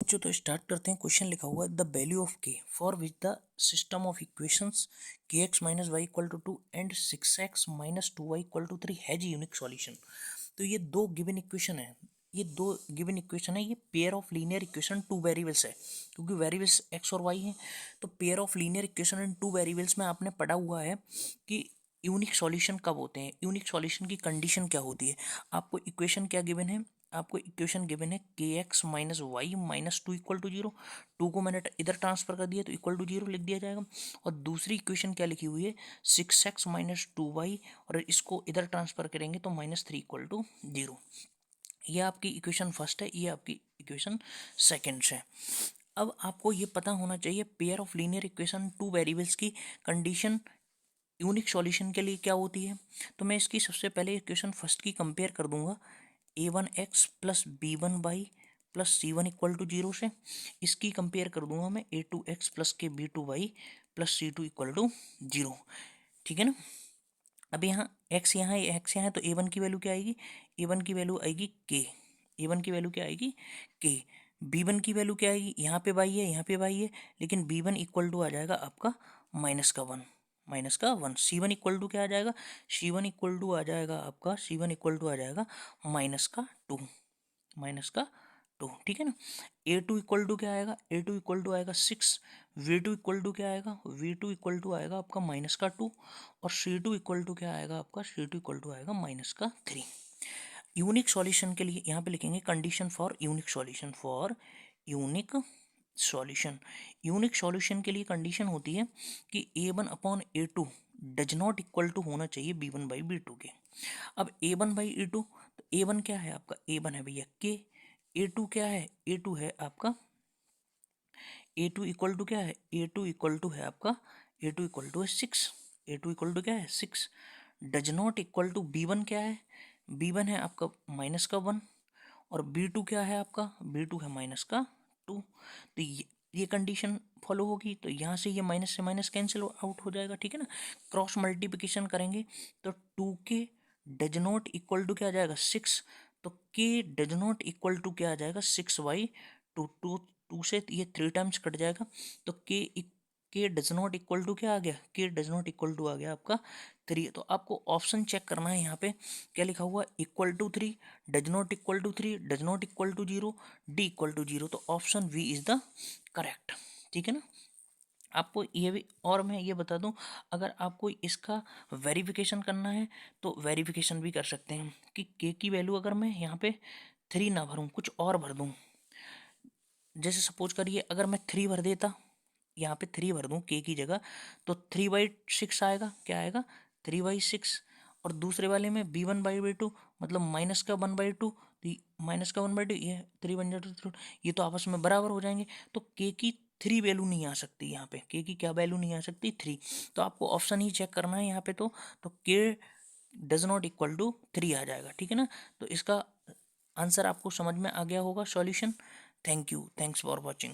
बच्चों तो स्टार्ट करते हैं। क्वेश्चन लिखा हुआ है the value of k for which the system of equations k x minus y equal to 2 and 6x minus 2y equal to 3 has unique solution. तो ये दो गिवन इक्वेशन है, ये pair of linear equation two variables है, क्योंकि variables x और y हैं। तो pair of linear equation in two variables में आपने पढ़ा हुआ है कि यूनिक सॉल्यूशन कब होते हैं, यूनिक सॉल्यूशन की कंडीशन क्या होती है। आपको इक्वेशन क्या गिवन है, आपको इक्वेशन गिवन है के x minus Y minus 2 equal to 0। 2 को मैंने इधर ट्रांसफर कर दिया तो इक्वल टू 0 लिख दिया जाएगा। और दूसरी इक्वेशन क्या लिखी हुई है, 6x माइनस 2y, और इसको इधर ट्रांसफर करेंगे तो -3 इक्वल टू 0। ये आपकी इक्वेशन फर्स्ट है, ये आपकी इक्वेशन सेकेंड है। अब आपको ये पता होना चाहिए pair of linear equation two variables की कंडीशन यूनिक सॉल्यूशन के लिए क्या होती है। तो मैं इसकी सबसे पहले इक्वेशन फर्स्ट की कंपेयर कर दूंगा a1x plus b1y plus c1 equal to 0 से। इसकी कंपेयर कर दूंगा मैं a2x प्लस के b2y plus c2 equal to 0। ठीक है ना। अब यहाँ x है तो a1 की वैल्यू क्या आएगी, a1 की वैल्यू आएगी k, a1 की वैल्यू क्या आएगी k। b1 की वैल्यू क्या आएगी, यहाँ पे y है यहाँ पे y है, लेकिन b1 इक्वल टू आ जाएगा आपका -1। c1 इक्वल टू क्या आ जाएगा, c1 इक्वल टू आ जाएगा आपका -2। ठीक है ना। a2 इक्वल टू क्या आएगा, a2 इक्वल टू आएगा 6। v2 इक्वल टू क्या आएगा, v2 इक्वल टू आएगा आपका -2। और c2 इक्वल टू क्या आएगा आपका, c2 इक्वल टू आएगा -3। यूनिक सॉल्यूशन के लिए यहाँ पे लिखेंगे condition for unique solution. Unique solution के लिए कंडीशन होती है कि a1 upon a2 does not equal to होना चाहिए b1 बाई b2 के। अब a1 बाई a2, तो a1 क्या है आपका, a1 है भैया k, a2 क्या है, a2 है आपका a2 इक्वल टू क्या है, a2 इक्वल टू है आपका a2 इक्वल टू है 6। a2 इक्वल टू क्या है 6। Does not equal to b1 क्या है, b1 है आपका -1। और b2 क्या है आपका, b2 है -2। तो ये कंडीशन फॉलो होगी, तो यहाँ से ये माइनस से माइनस कैंसिल आउट हो जाएगा। ठीक है ना। क्रॉस मल्टीप्लिकेशन करेंगे तो 2k does not equal to क्या आ जाएगा 6। तो k does not equal to क्या आ जाएगा 6y। टू से ये 3 टाइम्स कट जाएगा, तो के डज नॉट इक्वल टू क्या आ गया, के डज नॉट इक्वल टू आ गया आपका 3। तो आपको ऑप्शन चेक करना है, यहाँ पे क्या लिखा हुआ equal to 3, does not equal to 3, does not equal to 0, D equal to 0। तो option B is the correct. ठीक है ना। आपको ये भी, और मैं ये बता दूं, अगर आपको इसका वेरिफिकेशन करना है तो वेरिफिकेशन भी कर सकते हैं कि के की वैल्यू अगर मैं यहाँ पे 3 ना भरूं, कुछ और भर दूं। जैसे सपोज करिए अगर मैं 3 भर देता, यहाँ पे 3 भर दूं के की जगह, तो 3/6 आएगा, क्या आएगा 3/6। और दूसरे वाले में b1/b2 मतलब -1/2, -1/2, ये 3 ये तो आपस में बराबर हो जाएंगे। तो के की 3 वैल्यू नहीं आ सकती, यहाँ पे के की क्या वैल्यू नहीं आ सकती 3। तो आपको ऑप्शन ही चेक करना है यहाँ पे। तो के डज नॉट इक्वल टू 3 आ जाएगा। ठीक है ना। तो इसका आंसर आपको समझ में आ गया होगा solution. Thank you, thanks for watching.